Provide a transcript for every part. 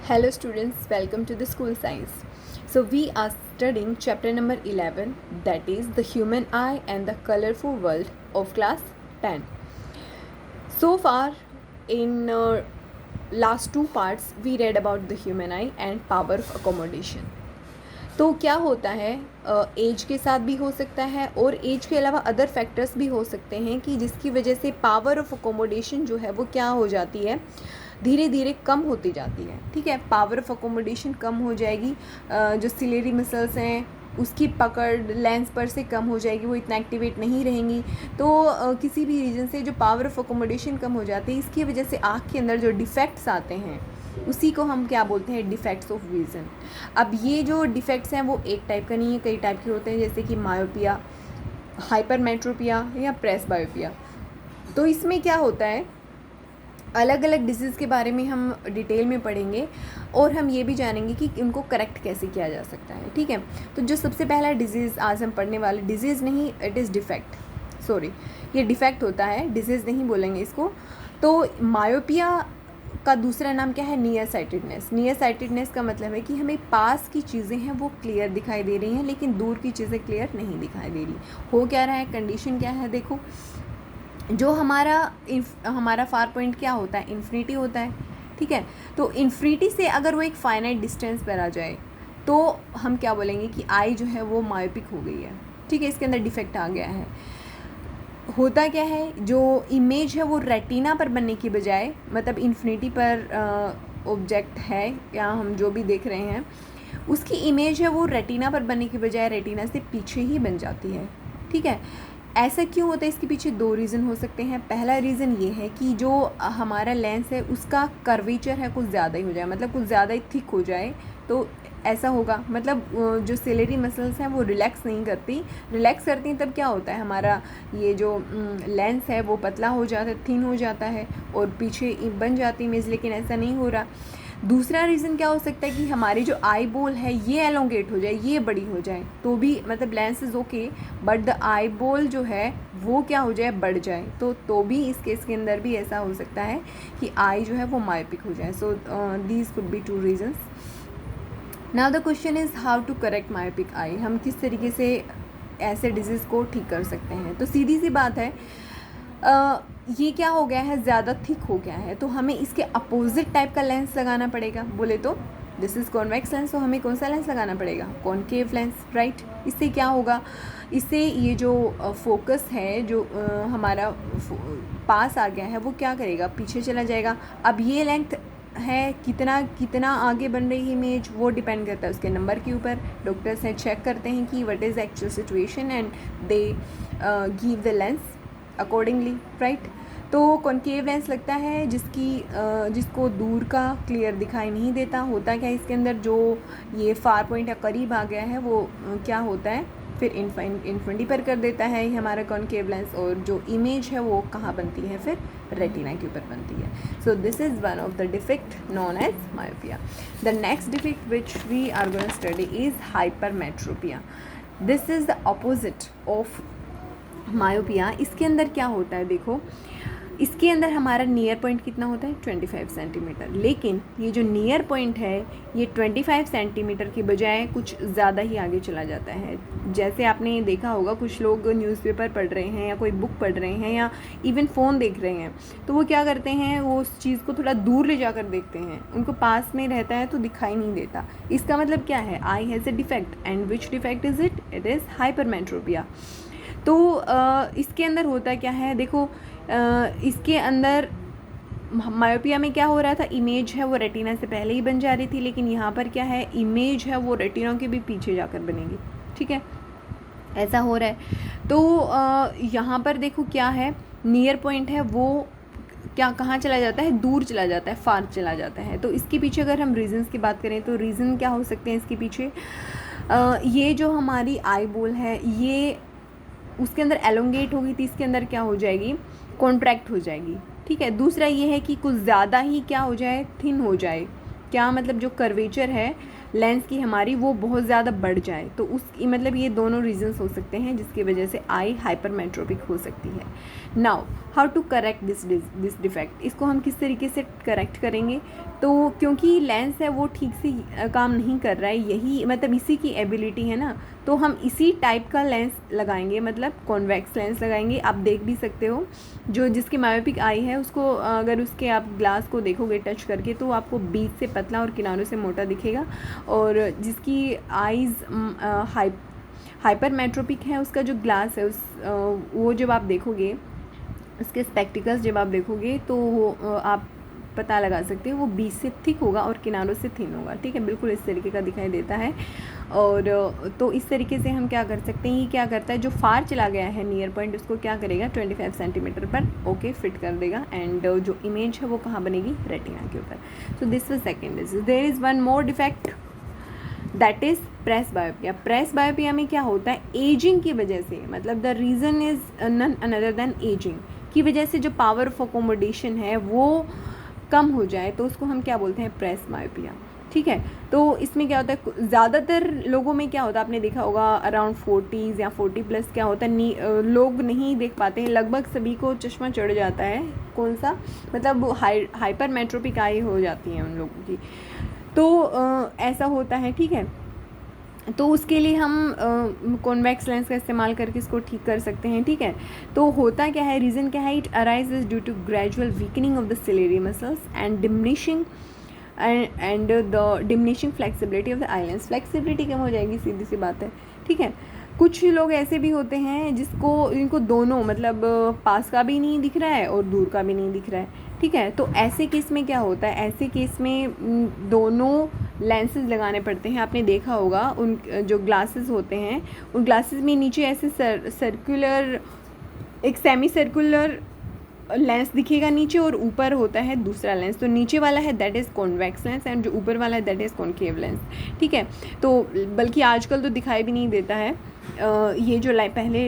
Hello students, welcome to the school science. So we are studying chapter number 11, that is the human eye and the colorful world of class 10. So far in last two parts we read about the human eye and power of accommodation. तो क्या होता है, as के साथ भी हो सकता है और एज के अलावा अदर फैक्टर्स भी हो सकते हैं कि जिसकी वजह से पावर ऑफ अकोमोडेशन जो है वो क्या हो जाती है, धीरे धीरे कम होती जाती है. ठीक है, पावर ऑफ अकोमोडेशन कम हो जाएगी, जो सिलेरी मसल्स हैं उसकी पकड़ लेंस पर से कम हो जाएगी, वो इतना एक्टिवेट नहीं रहेंगी. तो किसी भी रीज़न से जो पावर ऑफ अकोमोडेशन कम हो जाती है, इसकी वजह से आँख के अंदर जो डिफेक्ट्स आते हैं उसी को हम क्या बोलते हैं, डिफेक्ट्स ऑफ विज़न. अब ये जो डिफेक्ट्स हैं वो एक टाइप का नहीं है, कई टाइप के होते हैं, जैसे कि मायोपिया, हाइपरमेट्रोपिया या प्रेसबायोपिया. तो इसमें क्या होता है, अलग अलग डिजीज़ के बारे में हम डिटेल में पढ़ेंगे और हम ये भी जानेंगे कि उनको करेक्ट कैसे किया जा सकता है. ठीक है, तो जो सबसे पहला डिजीज़ आज हम पढ़ने वाले, डिजीज़ नहीं, इट इज़ डिफेक्ट, सॉरी ये डिफेक्ट होता है, डिजीज़ नहीं बोलेंगे इसको. तो मायोपिया का दूसरा नाम क्या है, नियर साइटेडनेस. नियर साइटेडनेस का मतलब है कि हमें पास की चीज़ें हैं वो क्लियर दिखाई दे रही हैं लेकिन दूर की चीज़ें क्लियर नहीं दिखाई दे रही. हो क्या रहा है, कंडीशन क्या है, देखो जो हमारा फार पॉइंट क्या होता है, इन्फिनिटी होता है. ठीक है, तो इन्फिनिटी से अगर वो एक फाइनाइट डिस्टेंस पर आ जाए तो हम क्या बोलेंगे कि आई जो है वो मायोपिक हो गई है. ठीक है, इसके अंदर डिफेक्ट आ गया है. होता क्या है, जो इमेज है वो रेटिना पर बनने की बजाय, मतलब इन्फिनिटी पर ऑब्जेक्ट है या हम जो भी देख रहे हैं उसकी इमेज है वो रेटिना पर बनने की बजाय रेटिना से पीछे ही बन जाती है. ठीक है, ऐसा क्यों होता है, इसके पीछे दो रीज़न हो सकते हैं. पहला रीज़न ये है कि जो हमारा लेंस है उसका कर्वेचर है कुछ ज़्यादा ही हो जाए, मतलब कुछ ज़्यादा ही थिक हो जाए तो ऐसा होगा. मतलब जो सिलेरी मसल्स हैं वो रिलैक्स नहीं करती, रिलैक्स करती हैं तब क्या होता है, हमारा ये जो लेंस है वो पतला हो जाता है, थिन हो जाता है और पीछे बन जाती इमेज, लेकिन ऐसा नहीं हो रहा. दूसरा रीज़न क्या हो सकता है कि हमारी जो आई बॉल है ये एलोंगेट हो जाए, ये बड़ी हो जाए तो भी, मतलब lens is okay but the eye ball जो है वो क्या हो जाए, बढ़ जाए तो भी इस केस के अंदर भी ऐसा हो सकता है कि आई जो है वो मायोपिक हो जाए. So these could be two reasons. Now the question is how to correct myopic eye. हम किस तरीके से ऐसे डिजीज़ को ठीक कर सकते हैं. तो सीधी सी बात है, ये क्या हो गया है, ज़्यादा थिक हो गया है तो हमें इसके अपोजिट टाइप का लेंस लगाना पड़ेगा. बोले तो दिस इज़ कॉन्वेक्स लेंस, तो हमें कौन सा लेंस लगाना पड़ेगा, कॉनकेव लेंस, राइट. इससे क्या होगा, इससे ये जो फोकस है जो हमारा पास आ गया है वो क्या करेगा, पीछे चला जाएगा. अब ये लेंथ है कितना कितना आगे बन रही है इमेज, वो डिपेंड करता है उसके नंबर के ऊपर. डॉक्टर्स हैं चेक करते हैं कि what is actual situation and they give the lens accordingly, right. तो कॉनकेव लेंस लगता है जिसको दूर का क्लियर दिखाई नहीं देता. होता क्या है इसके अंदर, जो ये फार पॉइंट या करीब आ गया है वो क्या होता है, फिर इन्फिनिटी पर कर देता है हमारा कॉनकेव लेंस, और जो इमेज है वो कहाँ बनती है, फिर रेटिना के ऊपर बनती है. So this is one of the defect known as myopia. The next defect which we are going to study is hypermetropia. This is the opposite of myopia. इसके अंदर क्या होता है, देखो इसके अंदर हमारा नियर पॉइंट कितना होता है, 25 सेंटीमीटर. लेकिन ये जो नियर पॉइंट है ये 25 सेंटीमीटर के बजाय कुछ ज़्यादा ही आगे चला जाता है. जैसे आपने देखा होगा कुछ लोग न्यूज़पेपर पढ़ रहे हैं या कोई बुक पढ़ रहे हैं या इवन फ़ोन देख रहे हैं तो वो क्या करते हैं, वो उस चीज़ को थोड़ा दूर ले जाकर देखते हैं, उनको पास में रहता है तो दिखाई नहीं देता. इसका मतलब क्या है, I has a defect. And which defect is it, it is hypermetropia. तो इसके अंदर होता क्या है, देखो इसके अंदर मायोपिया में क्या हो रहा था, इमेज है वो रेटिना से पहले ही बन जा रही थी, लेकिन यहाँ पर क्या है, इमेज है वो रेटिना के भी पीछे जाकर बनेगी. ठीक है, ऐसा हो रहा है. तो यहाँ पर देखो क्या है, नियर पॉइंट है वो क्या कहाँ चला जाता है, दूर चला जाता है, फार चला जाता है. तो इसके पीछे अगर हम रीज़न्स की बात करें तो रीज़न क्या हो सकते हैं इसके पीछे, ये जो हमारी आई बॉल है ये उसके अंदर एलोंगेट होगी थी, इसके अंदर क्या हो जाएगी, कॉन्ट्रैक्ट हो जाएगी. ठीक है, दूसरा ये है कि कुछ ज़्यादा ही क्या हो जाए, थिन हो जाए. क्या मतलब, जो कर्वेचर है लेंस की हमारी वो बहुत ज़्यादा बढ़ जाए, तो उसकी मतलब ये दोनों रीजंस हो सकते हैं जिसकी वजह से आई हाइपरमेट्रोपिक हो सकती है। Now how to correct this defect, इसको हम किस तरीके से करेक्ट करेंगे? तो क्योंकि लेंस है वो ठीक से काम नहीं कर रहा है, यही मतलब इसी की एबिलिटी है ना, तो हम इसी टाइप का लेंस लगाएंगे, मतलब कॉन्वेक्स लेंस लगाएंगे। आप देख भी सकते हो जो जिसकी मायोपिक आई है उसको अगर उसके आप ग्लास को देखोगे टच करके तो आपको बीच से पतला और किनारों से मोटा दिखेगा, और जिसकी आईज़ हाइपरमेट्रोपिक है उसका जो ग्लास है वो जब आप देखोगे, उसके स्पेक्टिकल्स जब आप देखोगे तो आप पता लगा सकते हो वो बीच से थिक होगा और किनारों से थिन होगा, ठीक है, बिल्कुल इस तरीके का दिखाई देता है। और तो इस तरीके से हम क्या कर सकते हैं, ये क्या करता है, जो फार चला गया है नियर पॉइंट उसको क्या करेगा 25 सेंटीमीटर पर ओके फिट कर देगा, एंड जो इमेज है वो कहाँ बनेगी, रेटिना के ऊपर। So this was second. There is one more defect that is presbyopia. Presbyopia में क्या होता है, एजिंग की वजह से, मतलब the reason is none other than ageing की वजह से जो पावर ऑफ अकोमोडेशन है वो कम हो जाए तो उसको हम क्या बोलते हैं, प्रेस बायोपिया, ठीक है। तो इसमें क्या होता है, ज़्यादातर लोगों में क्या होता है, आपने देखा होगा अराउंड 40s या 40+ क्या होता है, लोग नहीं देख पाते हैं, लगभग सभी को चश्मा चढ़ जाता है, कौन सा, मतलब हाइपरमेट्रोपिक आई हो जाती है उन लोगों की, तो ऐसा होता है, ठीक है। तो उसके लिए हम कॉन्वेक्स लेंस का इस्तेमाल करके इसको ठीक कर सकते हैं, ठीक है। तो होता क्या है, रीज़न क्या है, it arises due to gradual weakening of the ciliary muscles and diminishing the diminishing flexibility of the eye lens. Flexibility कम हो जाएगी, सीधी सी बात है, ठीक है। कुछ लोग ऐसे भी होते हैं इनको दोनों मतलब पास का भी नहीं दिख रहा है और दूर का भी नहीं दिख रहा है, ठीक है। तो ऐसे केस में क्या होता है, ऐसे केस में दोनों लेंसेज लगाने पड़ते हैं। आपने देखा होगा उन जो ग्लासेस होते हैं उन ग्लासेस में नीचे ऐसे सर्कुलर एक सेमी सर्कुलर लेंस दिखेगा नीचे, और ऊपर होता है दूसरा लेंस। तो नीचे वाला है that is convex lens and जो ऊपर वाला है दैट इज़ कॉनकेव लेंस, ठीक है। तो बल्कि आजकल तो दिखाई भी नहीं देता है, ये जो पहले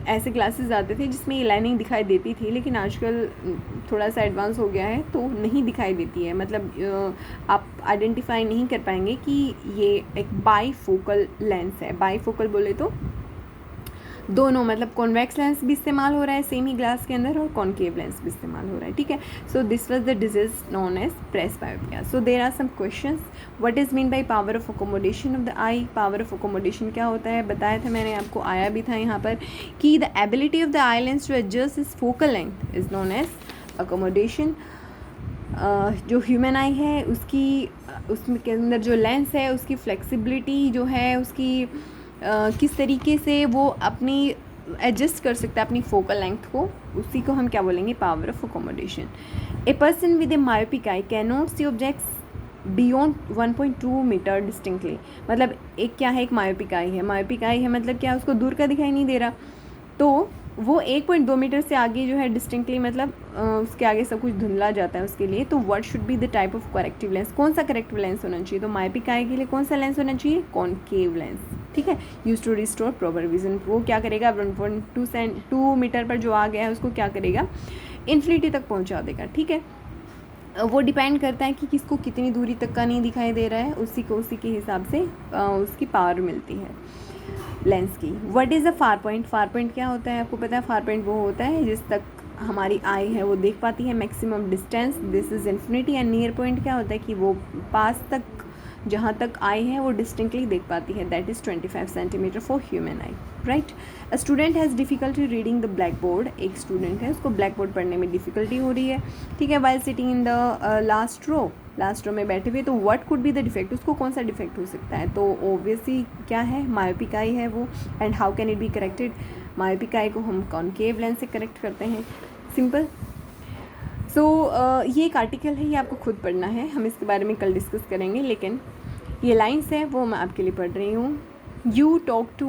ऐसे ग्लासेस आते थे जिसमें ये लाइनिंग दिखाई देती थी, लेकिन आजकल थोड़ा सा एडवांस हो गया है तो नहीं दिखाई देती है, मतलब आप आइडेंटिफाई नहीं कर पाएंगे कि ये एक बाईफोकल लेंस है। बाईफोकल बोले तो दोनों, मतलब कॉन्वेक्स लेंस भी इस्तेमाल हो रहा है सेम ही ग्लास के अंदर और कॉनकेव लेंस भी इस्तेमाल हो रहा है, ठीक है। So this was the disease known as presbyopia. So there are some questions, what is mean by power of accommodation of the eye. Power of accommodation क्या होता है, बताया था मैंने आपको, आया भी था यहाँ पर कि the ability of the eye lens to adjust is focal length is known as accommodation. जो ह्यूमन आई है उसमें के अंदर जो लेंस है उसकी फ्लेक्सिबिलिटी जो है उसकी किस तरीके से वो अपनी एडजस्ट कर सकता है अपनी फोकल लेंथ को, उसी को हम क्या बोलेंगे, power of accommodation. A person with a myopic eye can not see objects beyond 1.2 metre distinctly. मतलब एक क्या है, एक मायोपिक आई है। मायोपिक आई है मतलब क्या, उसको दूर का दिखाई नहीं दे रहा, तो वो 1.2 मीटर से आगे जो है डिस्टिंक्टली, मतलब उसके आगे सब कुछ धुंधला जाता है उसके लिए। तो what should be the type of corrective lens, कौन सा करेक्टिव लेंस होना चाहिए, तो मायोपिक आई के लिए कौन सा लेंस होना चाहिए, कॉनकेव लेंस, ठीक है। Use to restore proper vision. वो क्या करेगा, 1.2 मीटर पर जो आ गया है उसको क्या करेगा, इन्फिनिटी तक पहुंचा देगा, ठीक है। वो डिपेंड करता है कि किसको कितनी दूरी तक का नहीं दिखाई दे रहा है, उसी के हिसाब से उसकी पावर मिलती है लेंस की। What is the far point. Far point क्या होता है, आपको पता है, फार पॉइंट वो होता है जिस तक हमारी आई है वो देख पाती है, maximum distance, this is infinity. And near point क्या होता है कि वो पास तक जहाँ तक आई है वो डिस्टिंक्टली देख पाती है, that is 25 centimetre for human I, right. A student has difficulty reading the black board. एक स्टूडेंट है उसको ब्लैक बोर्ड पढ़ने में डिफ़िकल्टी हो रही है, ठीक है, while sitting in the last row में बैठे हुए। तो what could be the defect, उसको कौन सा डिफेक्ट हो सकता है, तो ऑब्वियसली क्या है, मायोपिक आई है वो। And how can it be corrected, myopic eye को हम कॉनकेव लेंस से करेक्ट करते हैं, सिंपल। सो ये एक आर्टिकल है, ये आपको खुद पढ़ना है, हम इसके बारे में कल डिस्कस करेंगे, लेकिन ये लाइन्स है वो मैं आपके लिए पढ़ रही हूँ। You talk to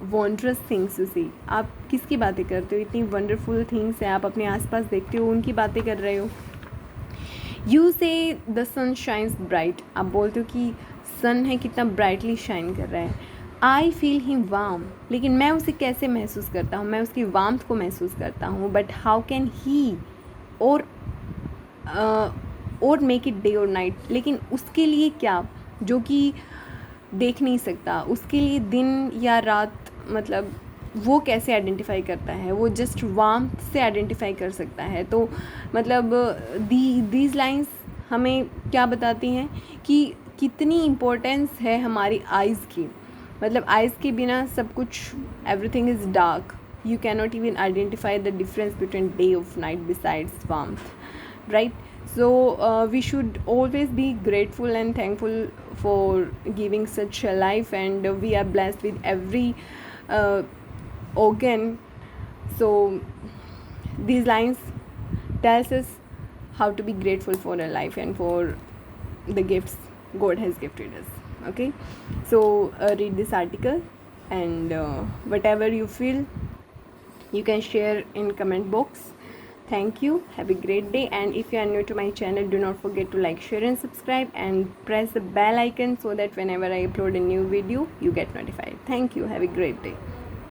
wondrous things you see. आप किसकी बातें करते हो, इतनी वंडरफुल थिंग्स है, आप अपने आसपास देखते हो, उनकी बातें कर रहे हो। यू से द सन शाइन्स ब्राइट। आप बोलते हो कि सन है कितना ब्राइटली शाइन कर रहा है। आई फील हिम वार्म, लेकिन मैं उसे कैसे महसूस करता हूँ, मैं उसकी वार्मथ को महसूस करता हूँ। बट हाउ कैन ही और मेक इट डे और नाइट, लेकिन उसके लिए क्या, जो कि देख नहीं सकता, उसके लिए दिन या रात मतलब वो कैसे आइडेंटिफाई करता है, वो जस्ट वार्मथ से आइडेंटिफाई कर सकता है। तो मतलब दीज लाइंस हमें क्या बताती हैं कि कितनी इम्पोर्टेंस है हमारी आइज़ की। मतलब आइज़ के बिना सब कुछ, everything is dark, you cannot even identify the difference between day of night besides warmth, right? So we should always be grateful and thankful for giving such a life, and we are blessed with every uh, organ. So these lines tells us how to be grateful for our life and for the gifts God has gifted us. Okay, so read this article, and whatever you feel, you can share in comment box. Thank you, have a great day, and if you are new to my channel, do not forget to like, share and subscribe, and press the bell icon so that whenever I upload a new video you get notified. Thank you, have a great day.